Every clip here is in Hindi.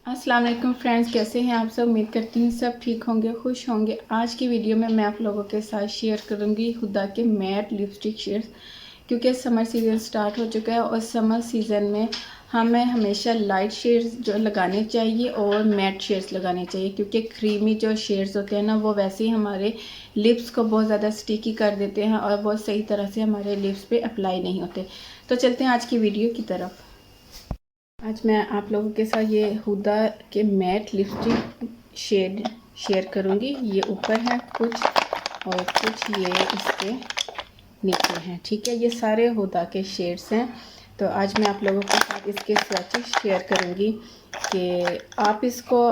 अस्सलाम वालेकुम फ्रेंड्स, कैसे हैं आप सब। उम्मीद करती हूँ सब ठीक होंगे, खुश होंगे। आज की वीडियो में मैं आप लोगों के साथ शेयर करूँगी हुदा के मैट लिपस्टिक शेड्स, क्योंकि समर सीज़न स्टार्ट हो चुका है और समर सीज़न में हमें हमेशा लाइट शेड्स जो लगाने चाहिए और मैट शेड्स लगाने चाहिए, क्योंकि क्रीमी जो शेड्स होते हैं ना वो वैसे ही हमारे लिप्स को बहुत ज़्यादा स्टिकी कर देते हैं और बहुत सही तरह से हमारे लिप्स पे अप्लाई नहीं होते। तो चलते हैं आज की वीडियो की तरफ। आज मैं आप लोगों के साथ ये हुदा के मैट लिपस्टिक शेड शेयर करूँगी। ये ऊपर है कुछ और कुछ ये इसके नीचे हैं, ठीक है। ये सारे हुदा के शेड्स हैं। तो आज मैं आप लोगों के साथ इसके स्वैचेस शेयर करूँगी कि आप इसको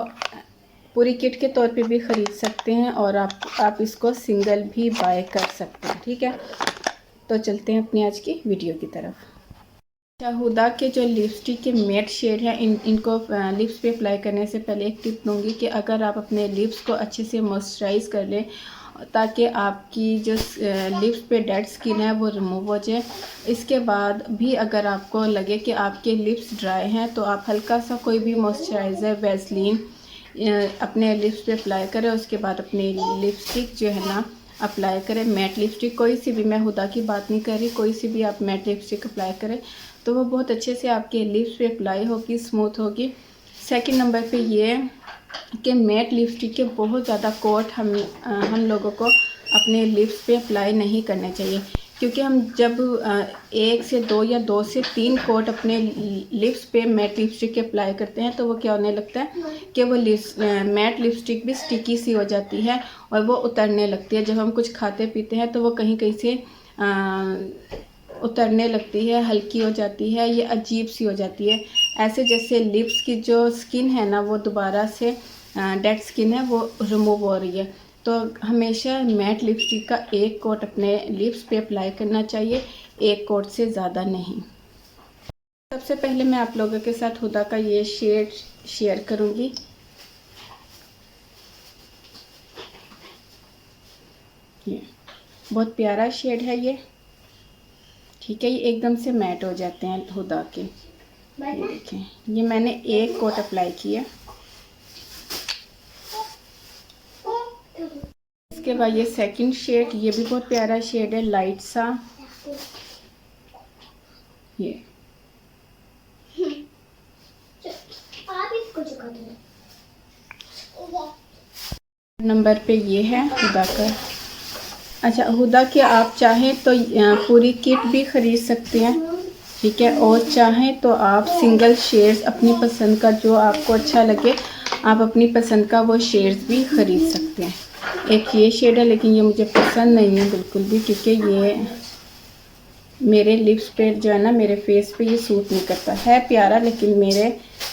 पूरी किट के तौर पे भी ख़रीद सकते हैं और आप इसको सिंगल भी बाय कर सकते हैं, ठीक है। तो चलते हैं अपनी आज की वीडियो की तरफ। हुदा के जो लिपस्टिक के मैट शेड है इनको लिप्स पे अप्लाई करने से पहले एक टिप दूंगी कि अगर आप अपने लिप्स को अच्छे से मॉइस्चराइज़ कर लें ताकि आपकी जो लिप्स पे डेड स्किन है वो रिमूव हो जाए। इसके बाद भी अगर आपको लगे कि आपके लिप्स ड्राई हैं तो आप हल्का सा कोई भी मॉइस्चराइज़र वैसलीन अपने लिप्स पे अप्लाई करें। उसके बाद अपनी लिपस्टिक जो है ना अप्लाई करें, मैट लिपस्टिक कोई सी भी, मैं हुदा की बात नहीं कर रही, कोई सी भी आप मैट लिपस्टिक अप्लाई करें तो वो बहुत अच्छे से आपके लिप्स पे अप्लाई होगी, स्मूथ होगी। सेकंड नंबर पे ये कि मैट लिपस्टिक के बहुत ज़्यादा कोट हम लोगों को अपने लिप्स पे अप्लाई नहीं करने चाहिए, क्योंकि हम जब 1 से 2 या 2 से 3 कोट अपने लिप्स पे मैट लिपस्टिक के अप्लाई करते हैं तो वो क्या होने लगता है कि वो मैट लिपस्टिक भी स्टिकी सी हो जाती है और वो उतरने लगती है। जब हम कुछ खाते पीते हैं तो वो कहीं कहीं से उतरने लगती है, हल्की हो जाती है, ये अजीब सी हो जाती है, ऐसे जैसे लिप्स की जो स्किन है ना वो दोबारा से डेड स्किन है वो रिमूव हो रही है। तो हमेशा मैट लिपस्टिक का एक कोट अपने लिप्स पे अप्लाई करना चाहिए, एक कोट से ज़्यादा नहीं। सबसे पहले मैं आप लोगों के साथ हुदा का ये शेड शेयर करूँगी। ये बहुत प्यारा शेड है ये, ठीक है। ये एकदम से मैट हो जाते हैं हुदा के। ये देखें, ये मैंने एक कोट अप्लाई किया। इसके बाद ये सेकंड शेड, ये भी बहुत प्यारा शेड है, लाइट सा। ये आप इसको चुका दो। नंबर पे ये है हुदा का। अच्छा, हुदा के आप चाहें तो पूरी किट भी ख़रीद सकते हैं, ठीक है। और चाहें तो आप सिंगल शेड्स अपनी पसंद का जो आपको अच्छा लगे आप अपनी पसंद का वो शेड्स भी ख़रीद सकते हैं। एक ये शेड है लेकिन ये मुझे पसंद नहीं है बिल्कुल भी, क्योंकि ये मेरे लिप्स पे जो है ना, मेरे फेस पे ये सूट नहीं करता है। प्यारा लेकिन मेरे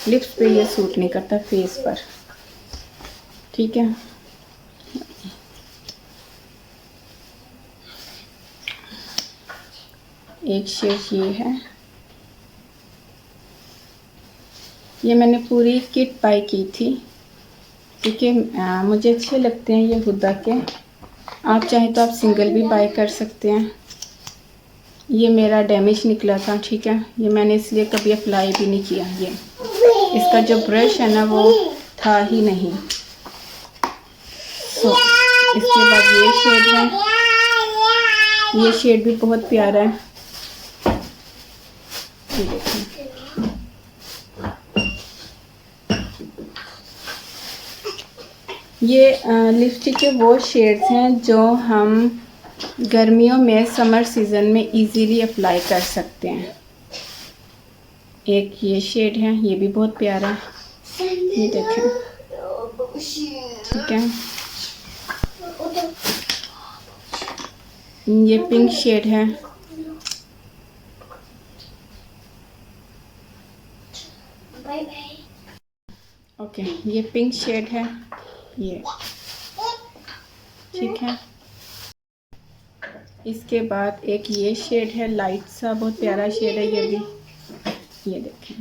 लिप्स पे ये सूट नहीं करता फेस पर, ठीक है। एक शेड ये है, ये मैंने पूरी किट बाय की थी क्योंकि मुझे अच्छे लगते हैं ये हुदा के। आप चाहें तो आप सिंगल भी बाय कर सकते हैं। ये मेरा डैमेज निकला था, ठीक है, ये मैंने इसलिए कभी अप्लाई भी नहीं किया। ये इसका जो ब्रश है ना वो था ही नहीं। इसके बाद ये शेड है, ये शेड भी बहुत प्यारा है, ये देखें। ये लिपस्टिक के वो शेड्स हैं जो हम गर्मियों में समर सीज़न में इजीली अप्लाई कर सकते हैं। एक ये शेड है, ये भी बहुत प्यारा है, ये देखें, ठीक है। ये पिंक शेड है, ओके, ये पिंक शेड है, ये ठीक है। इसके बाद एक ये शेड है, लाइट सा, बहुत प्यारा शेड है ये भी, ये देखें।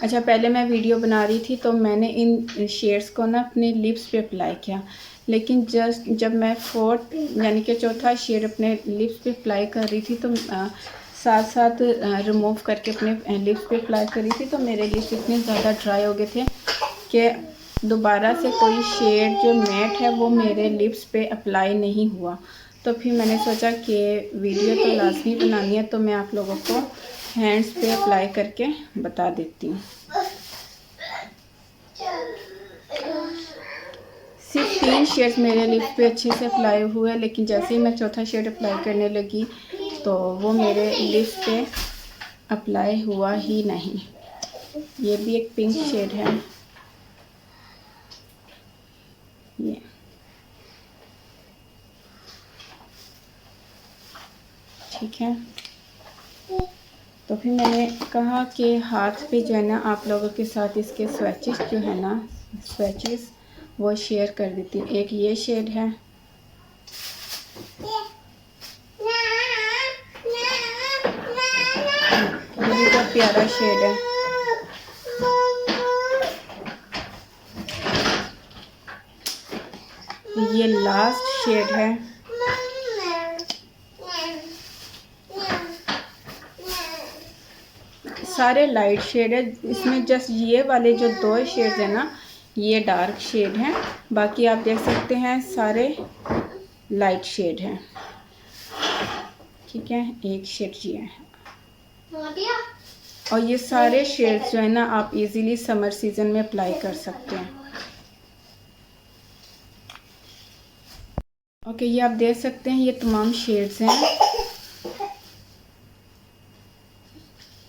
अच्छा, पहले मैं वीडियो बना रही थी तो मैंने इन शेड्स को ना अपने लिप्स पे अप्लाई किया, लेकिन जब मैं फोर्थ यानी कि चौथा शेड अपने लिप्स पे अप्लाई कर रही थी तो साथ साथ रिमूव करके अपने लिप्स पे अप्लाई कर रही थी तो मेरे लिप्स इतने ज़्यादा ड्राई हो गए थे कि दोबारा से कोई शेड जो मैट है वो मेरे लिप्स पे अप्लाई नहीं हुआ। तो फिर मैंने सोचा कि वीडियो तो लाजमी बनानी है, तो मैं आप लोगों को हैंड्स पे अप्लाई करके बता देती हूँ। सिर्फ 3 शेड्स मेरे लिप्स पे अच्छे से अप्लाई हुए, लेकिन जैसे ही मैं चौथा शेड अप्लाई करने लगी तो वो मेरे लिप्स पे अप्लाई हुआ ही नहीं। ये भी एक पिंक शेड है, ये ठीक है। तो फिर मैंने कहा कि हाथ पे जो है ना आप लोगों के साथ इसके स्वैचेस जो है ना, स्वैचेस वो शेयर कर देती हूँ। एक ये शेड है, ये भी बहुत प्यारा शेड है। ये लास्ट शेड है, सारे लाइट शेड है। इसमें जस्ट ये वाले जो 2 शेड्स है ना, ये डार्क शेड हैं, बाकी आप देख सकते हैं सारे लाइट शेड हैं। ठीक है, एक शेड ये है, और ये सारे शेड्स जो है ना आप इजीली समर सीजन में अप्लाई कर सकते हैं। ओके, ये आप देख सकते हैं ये तमाम शेड्स हैं।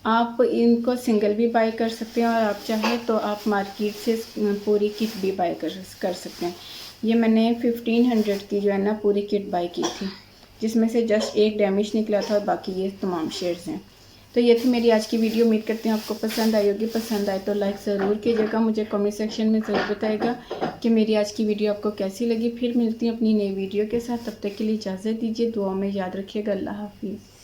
आप इनको सिंगल भी बाय कर सकते हैं, और आप चाहें तो आप मार्केट से पूरी किट भी बाय कर सकते हैं। ये मैंने 1500 की जो है ना पूरी किट बाय की थी, जिसमें से जस्ट एक डैमेज निकला था और बाकी ये तमाम शेड्स हैं। तो ये थी मेरी आज की वीडियो। उम्मीद करते हैं आपको पसंद आई होगी। पसंद आए तो लाइक ज़रूर कीजिएगा। मुझे कमेंट सेक्शन में ज़रूर बताइएगा कि मेरी आज की वीडियो आपको कैसी लगी। फिर मिलती हूँ अपनी नई वीडियो के साथ, तब तक के लिए इजाज़त दीजिए। दुआ में याद रखिएगा। अल्लाह हाफिज़।